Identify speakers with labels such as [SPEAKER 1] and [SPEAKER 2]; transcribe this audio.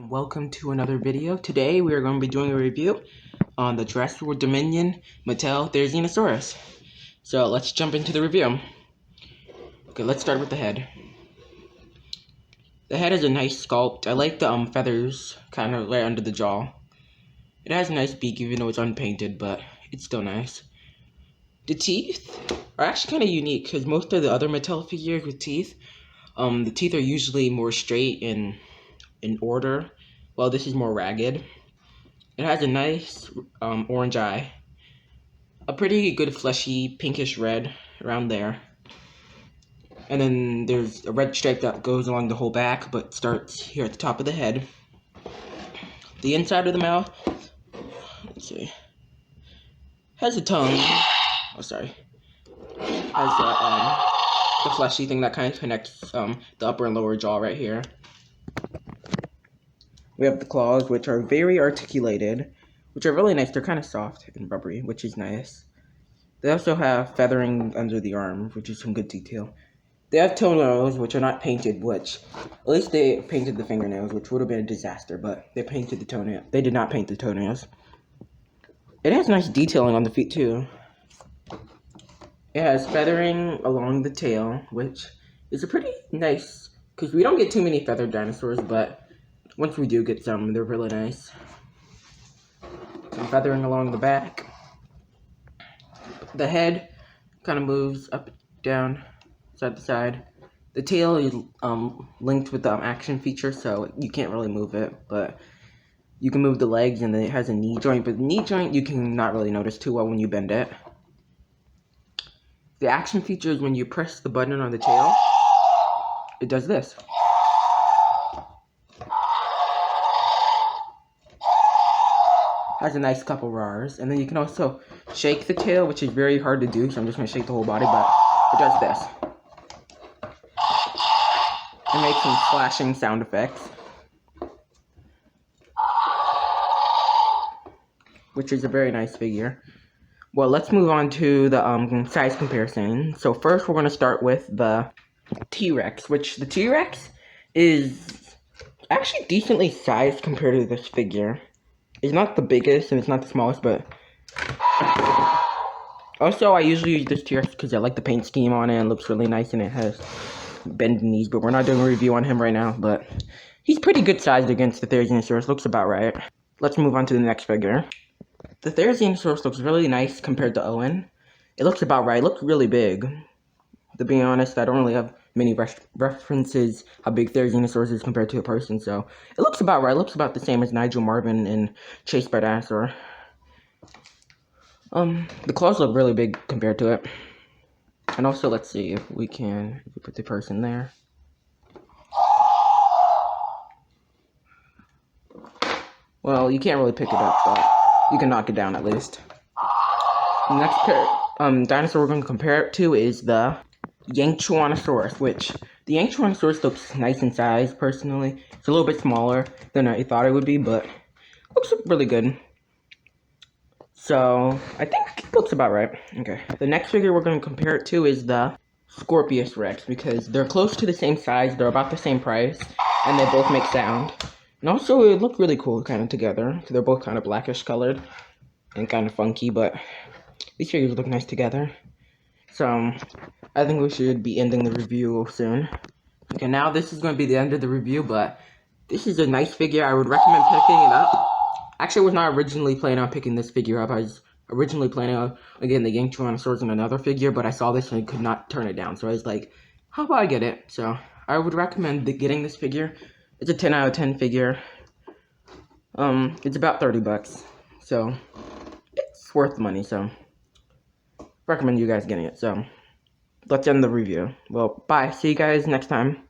[SPEAKER 1] Welcome to another video. Today we are going to be doing a review on the Jurassic Dominion Therizinosaurus. So let's jump into the review. Okay, let's start with the head. The head is a nice sculpt. I like the feathers kind of right under the jaw. It has a nice beak even though it's unpainted, but it's still nice. The teeth are actually kind of unique because most of the other Mattel figures with teeth, the teeth are usually more straight and in order, while this is more ragged. It has a nice orange eye, a pretty good fleshy pinkish red around there, and then there's a red stripe that goes along the whole back but starts here at the top of the head. The inside of the mouth, let's see, has a tongue. Oh, sorry. Has the fleshy thing that kind of connects the upper and lower jaw right here. We have the claws, which are very articulated, which are really nice. They're kind of soft and rubbery, which is nice. They also have feathering under the arm, which is some good detail. They have toenails, which are not painted, which, at least they painted the fingernails, which would have been a disaster, but they painted the toenails. They did not paint the toenails. It has nice detailing on the feet, too. It has feathering along the tail, which is a pretty nice, because we don't get too many feathered dinosaurs, but once we do get some, they're really nice. Some feathering along the back. The head kind of moves up, down, side to side. The tail is linked with the action feature, so you can't really move it, but you can move the legs, and then it has a knee joint, but the knee joint you can not really notice too well when you bend it. The action feature is when you press the button on the tail, it does this. Has a nice couple roars, and then you can also shake the tail, which is very hard to do, so I'm just going to shake the whole body, but it does this. It makes some flashing sound effects, which is a very nice figure. Well, let's move on to the size comparison. So first we're going to start with the T-Rex, which the T-Rex is actually decently sized compared to this figure. It's not the biggest and it's not the smallest, but also I usually use this T-Rex because I like the paint scheme on it and it looks really nice and it has bending knees, but we're not doing a review on him right now, but he's pretty good sized against the Therizinosaurus, looks about right. Let's move on to the next figure. The Therizinosaurus looks really nice compared to Owen. It looks about right, it looks really big. To be honest, I don't really have many references how big Therizinosaurus is compared to a person, so it looks about right. It looks about the same as Nigel Marvin in Chased by Dinosaur. The claws look really big compared to it. And also, let's see if we put the person there. Well, you can't really pick it up, but you can knock it down at least. The next dinosaur we're going to compare it to is the Yanchuanosaurus, which the Yanchuanosaurus looks nice in size, personally. It's a little bit smaller than I thought it would be, but looks really good. So, I think it looks about right. Okay. The next figure we're going to compare it to is the Scorpius Rex, because they're close to the same size, they're about the same price, and they both make sound. And also, it looked really cool kind of together. So they're both kind of blackish colored and kind of funky, but these figures look nice together. So, I think we should be ending the review soon. Okay, now this is going to be the end of the review, but this is a nice figure. I would recommend picking it up. Actually, I was not originally planning on picking this figure up. I was originally planning on, again, the Yanchuanosaurus and another figure, but I saw this and I could not turn it down. So I was like, how about I get it? So, I would recommend getting this figure. It's a 10 out of 10 figure. It's about 30 bucks. So, it's worth the money, so recommend you guys getting it. So, let's end the review. Well, bye. See you guys next time.